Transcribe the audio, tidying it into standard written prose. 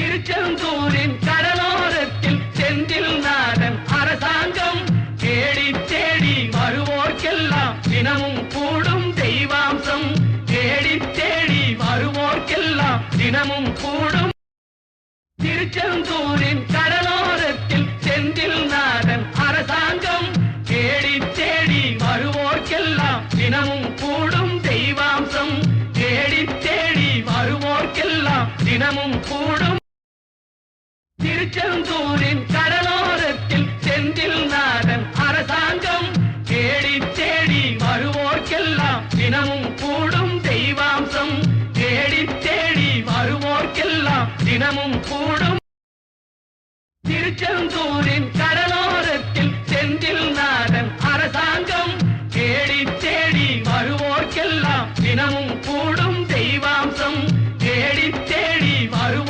திருச்செந்தூரின் கடலோரத்தில் செந்தில் நாதன் அரசாங்கம் தேடி தேடி வருவோர்க்கெல்லாம் தினமும் கூடும் தெய்வாம்சம். தேடி தேடி வருவோர்க்கெல்லாம் தினமும் கூடும். திருச்செந்தூரின் கடலோரத்தில் செந்தில் நாதன் அரசாங்கம் தேடி தேடி வருவோர்க்கெல்லாம் தினமும் கூடும் தெய்வாம்சம். தேடி தேடி வருவோர்க்கெல்லாம் தினமும் கூடும். திருச்செந்தூரின் கடலோரத்தில் செந்தில் நாதன் அரசாங்கம் தேடி தேடி வருவோர்க்கெல்லாம் தினமும் கூடும் தெய்வாம்சம். தேடி தேடி வருவோர்க்கெல்லாம் தினமும் கூடும். திருச்செந்தூரின்